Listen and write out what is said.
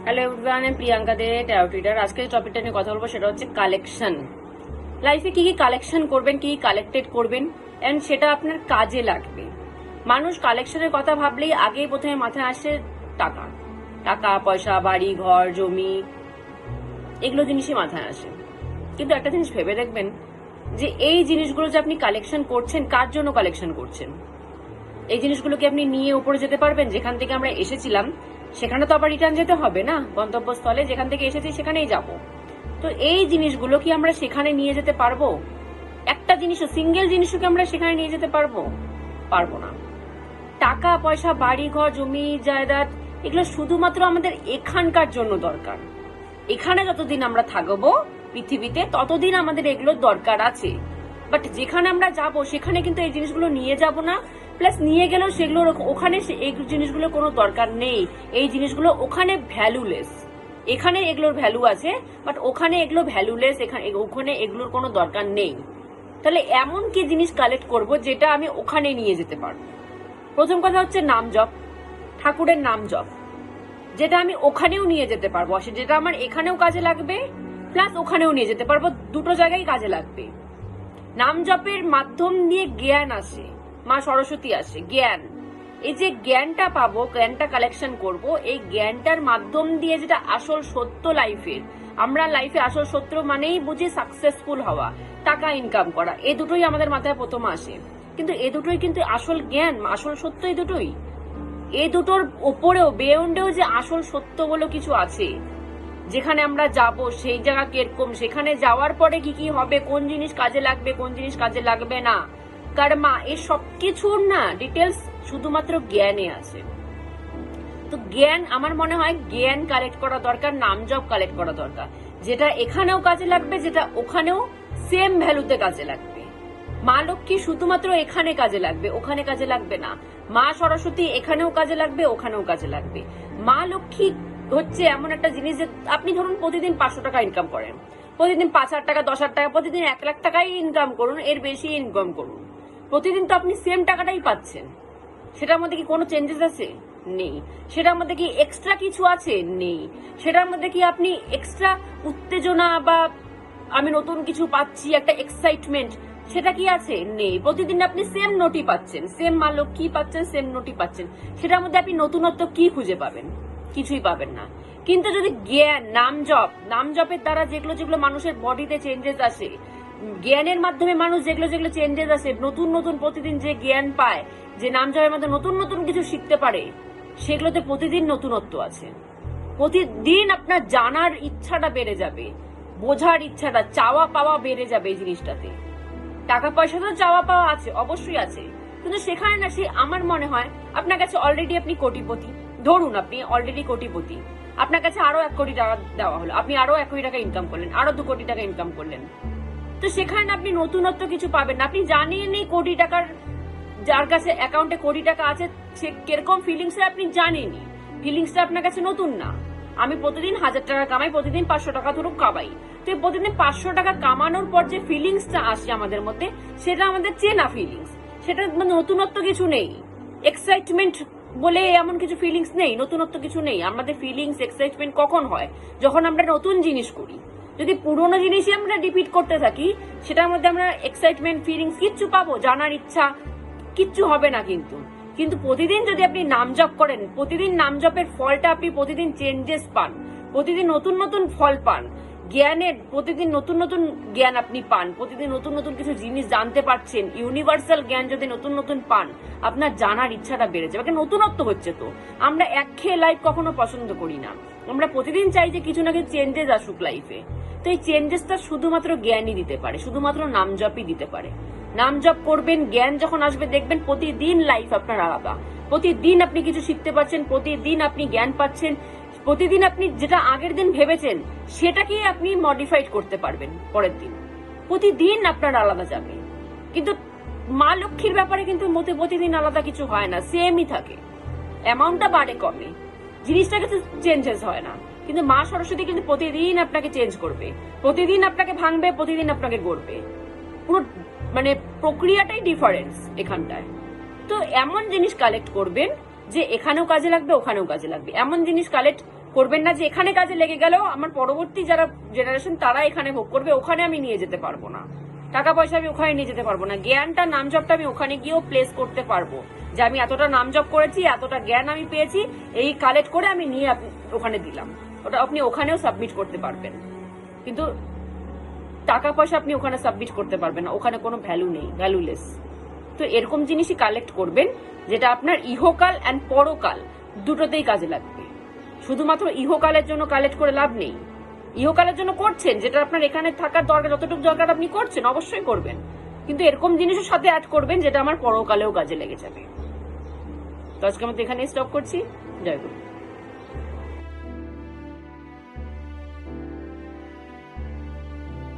Hello everyone, আমি প্রিয়াঙ্কা দে, taro reader. আজকে যে টপিকটা নিয়ে কথা বলবো সেটা হচ্ছে কালেকশন। লাইফে কি কি কালেকশন করবেন, কি কালেক্টেড করবেন, এন্ড সেটা আপনার কাজে লাগবে। মানুষ কালেকশনের কথা ভাবলেই আগেই প্রথমে মাথায় আসে টাকা, টাকা পয়সা, বাড়ি ঘর জমি, এগুলো জিনিসই মাথায় আসে। কিন্তু একটা জিনিস ভেবে দেখবেন যে এই জিনিসগুলো যে আপনি কালেকশন করছেন, কার জন্য কালেকশন করছেন? এই জিনিসগুলোকে আপনি নিয়ে উপরে যেতে পারবেন? যেখান থেকে আমরা এসেছিলাম সেখানে তো আবার রিটার্ন যেতে হবে না, গন্তব্যস্থলে যেখান থেকে এসেছি সেখানেই যাব। তো এই জিনিসগুলো কি আমরা সেখানে নিয়ে যেতে পারবো? একটা জিনিসও, সিঙ্গেল জিনিসও কি আমরা সেখানে নিয়ে যেতে পারবো? পারবো না। টাকা পয়সা, বাড়ি ঘর জমি জায়দাদ, এগুলো শুধুমাত্র আমাদের এখানকার জন্য দরকার। এখানে যতদিন আমরা থাকবো পৃথিবীতে ততদিন আমাদের এগুলোর দরকার আছে। বাট যেখানে আমরা যাব সেখানে কিন্তু এই জিনিসগুলো নিয়ে যাব না। প্লাস নিয়ে গেলেও সেগুলোর ওখানে এই জিনিসগুলো কোনো দরকার নেই। এই জিনিসগুলো ওখানে ভ্যালুলেস। এখানে এগুলোর ভ্যালু আছে, বাট ওখানে এগুলো ভ্যালুলেস। ওখানে এগুলোর কোনো দরকার নেই। তাহলে এমন কি জিনিস কালেক্ট করব যেটা আমি ওখানে নিয়ে যেতে পারবো? প্রথম কথা হচ্ছে নাম জপ, ঠাকুরের নাম জপ, যেটা আমি ওখানেও নিয়ে যেতে পারবো, যেটা আমার এখানেও কাজে লাগবে প্লাস ওখানেও নিয়ে যেতে পারবো, দুটো জায়গায় কাজে লাগবে। নাম জপের মাধ্যম দিয়ে জ্ঞান আসে, মা সরস্বতী আসে, জ্ঞান। এই যে জ্ঞানটা পাবো, জ্ঞানটা কালেকশন করব, এই জ্ঞানটার মাধ্যম দিয়ে যেটা আসল সত্য লাইফের, আমরা লাইফে আসল সত্য মানেই বুঝি সাকসেসফুল হওয়া, টাকা ইনকাম করা, এই দুটোই আমাদের মাথায় প্রথম আসে। কিন্তু এই দুটোই কিন্তু আসল জ্ঞান, আসল সত্য এই দুটোই। এই দুটোর ওপরেও বেয়ন্ডেও যে আসল সত্য বলে কিছু আছে, যেখানে আমরা যাব সেই জায়গা কিরকম, সেখানে যাওয়ার পরে কি কি হবে, কোন জিনিস কাজে লাগবে, কোন জিনিস কাজে লাগবে না, কর্মা, এই সবকিছুর না ডিটেলস শুধুমাত্র জ্ঞানে আছে। তো জ্ঞান, আমার মনে হয় জ্ঞান কালেক্ট করা দরকার, নাম জপ কালেক্ট করা দরকার, যেটা এখানেও কাজে লাগবে, যেটা ওখানেও সেম ভ্যালুতে কাজে লাগবে। মা লক্ষ্মী শুধুমাত্র এখানে কাজে লাগবে, ওখানে কাজে লাগবে না। মা সরস্বতী এখানেও কাজে লাগবে, ওখানেও কাজে লাগবে। মা লক্ষ্মী হচ্ছে এমন একটা জিনিস যে আপনি ধরুন প্রতিদিন 500 টাকা ইনকাম করেন, প্রতিদিন 5,000 টাকা, 10,000 টাকা, প্রতিদিন 1,00,000 টাকাই ইনকাম করুন, এর বেশি ইনকাম করুন, প্রতিদিন তো আপনি সেম টাকাটাই পাচ্ছেন। সেটার মধ্যে কি কোনো চেঞ্জেস আছে? নেই। সেটার মধ্যে কি এক্সট্রা কিছু আছে? নেই। সেটার মধ্যে কি আপনি এক্সট্রা উত্তেজনা বা আমি নতুন কিছু পাচ্ছি, একটা এক্সাইটমেন্ট, সেটা কি আছে? নেই। প্রতিদিন আপনি সেম নোটই পাচ্ছেন, সেম মা লক্ষ্মী পাচ্ছেন, সেম নোটই পাচ্ছেন। সেটার মধ্যে আপনি নতুনত্ব কি খুঁজে পাবেন? কিছুই পাবেন না। কিন্তু যদি জ্ঞান, নাম জপের দ্বারা যেগুলো যেগুলো মানুষের বডিতে চেঞ্জেস আসে, জ্ঞানের মাধ্যমে মানুষ যেগুলো যেগুলো চেঞ্জেস আসে, নতুন নতুন প্রতিদিন যে জ্ঞান পায়, যে নাম জপের মধ্যে নতুন নতুন কিছু শিখতে পারে, সেগুলোতে প্রতিদিন নতুনত্ব আছে। প্রতিদিন আপনার জানার ইচ্ছাটা বেড়ে যাবে, বোঝার ইচ্ছাটা, চাওয়া পাওয়া বেড়ে যাবে এই জিনিসটাতে। টাকা পয়সা তো চাওয়া পাওয়া আছে, অবশ্যই আছে, কিন্তু সেখানে না, সে আমার মনে হয় আপনার কাছে অলরেডি আপনি কোটিপতি, ধরুন আপনি অলরেডি কোটিপতি, আপনার কাছে আরো 1 কোটি টাকা দেওয়া হলো, আপনি আরো 1 কোটি টাকা ইনকাম করলেন, আরো 2 কোটি টাকা ইনকাম করলেন। তো সেখানে আপনি নতুনত্ব কিছু পাবেন না। আপনি জানেনই কোটি টাকার, যার কাছে অ্যাকাউন্টে কোটি টাকা আছে সে কিরকম ফিলিংস, আপনি জানেনই, ফিলিংসটা আপনার কাছে নতুন না। আমি প্রতিদিন 1,000 টাকা কামাই, প্রতিদিন 500 টাকা ধরুন কামাই, তো প্রতিদিন 500 টাকা কামানোর পর যে ফিলিংসটা আসে আমাদের মধ্যে, সেটা আমাদের চেনা ফিলিংস, সেটা নতুনত্ব কিছু নেই। এক্সাইটমেন্ট বলে এমন কিছু ফিলিংস নেই, নতুনত্ব কিছু নেই। আমাদের ফিলিংস, এক্সাইটমেন্ট কখন হয়? যখন আমরা নতুন জিনিস করি। যদি পুরোনো জিনিসই আমরা রিপিট করতে থাকি, সেটার মধ্যে আমরা এক্সাইটমেন্ট, ফিলিংস কিচ্ছু পাবো, জানার ইচ্ছা কিচ্ছু হবে না। কিন্তু প্রতিদিন যদি আপনি নাম জপ করেন, প্রতিদিন নাম জপের ফলটা আপনি প্রতিদিন চেঞ্জেস পান, প্রতিদিন নতুন নতুন ফল পান, জ্ঞানের প্রতিদিন নতুন নতুন জ্ঞান আপনি পান, প্রতিদিন নতুন নতুন কিছু জিনিস জানতে পারছেন, ইউনিভার্সাল জ্ঞান যদি নতুন নতুন পান, আপনার জানার ইচ্ছাটা বেড়ে যাবে। নতুনত্ব হচ্ছে। তো আমরা একঘেয়ে লাইফ কখনো পছন্দ করি না, আমরা প্রতিদিন চাই যে কিছু না কিছু চেঞ্জেস আসুক লাইফে। তো এই চেঞ্জেসটা শুধুমাত্র জ্ঞানই দিতে পারে, শুধুমাত্র নাম জপই দিতে পারে। নাম জপ করবেন, জ্ঞান যখন আসবে দেখবেন প্রতিদিন লাইফ আপনার আলাদা, প্রতিদিন আপনি কিছু শিখতে পারছেন, প্রতিদিন আপনি জ্ঞান পাচ্ছেন, প্রতিদিন আপনি যেটা আগের দিন ভেবেছেন সেটাকেই আপনি মডিফাইড করতে পারবেন পরের দিন। প্রতিদিন আপনার আলাদা যাবে। কিন্তু মা লক্ষ্মীর ব্যাপারে কিন্তু প্রতিদিন আলাদা কিছু হয় না, সেমই থাকে, অ্যামাউন্টটা বাড়ে কমে, জিনিসটা কিছু চেঞ্জেস হয় না। কিন্তু মা সরস্বতী কিন্তু প্রতিদিন আপনাকে চেঞ্জ করবে, প্রতিদিন আপনাকে ভাঙবে, প্রতিদিন আপনাকে গড়বে। পুরো প্রক্রিয়াটাই ডিফারেন্স এখানটায়। তো এমন জিনিস কালেক্ট করবেন যে এখানেও কাজে লাগবে, ওখানেও কাজে লাগবে, এমন জিনিস কালেক্ট করবেন না যে এখানে কাজে লেগে গেলেও আমার পরবর্তী যারা জেনারেশন তারা এখানে ভোগ করবে, ওখানে আমি নিয়ে যেতে পারবো না, টাকা পয়সা আমি ওখানে নিয়ে যেতে পারবো না, জ্ঞানটা নাম জপটা আমি ওখানে গিয়েও প্লেস করতে পারবো যে আমি এতটা নাম জপ করেছি, এতটা জ্ঞান আমি পেয়েছি, এই কালেক্ট করে আমি নিয়ে ওখানে দিলাম, ওটা আপনি ওখানেও সাবমিট করতে পারবেন। কিন্তু টাকা পয়সা আপনি ওখানে সাবমিট করতে পারবেন না, ওখানে কোনো ভ্যালু নেই, ভ্যালুলেস। তো এরকম জিনিসই কালেক্ট করবেন যেটা আপনার ইহকাল অ্যান্ড পরকাল দুটোতেই কাজে লাগবে। শুধুমাত্র ইহকালের জন্য কালেক্ট করে লাভ নেই। ইহকালের জন্য করছেন, যেটা আপনার এখানে থাকার দরকার, যতটুকু দরকার আপনি করছেন, অবশ্যই করবেন, কিন্তু এরকম জিনিসের সাথে অ্যাড করবেন যেটা আমার পরকালেও কাজে লেগে যাবে। তো আজকে আমরা এখানে স্টপ করছি। জয় গুরু।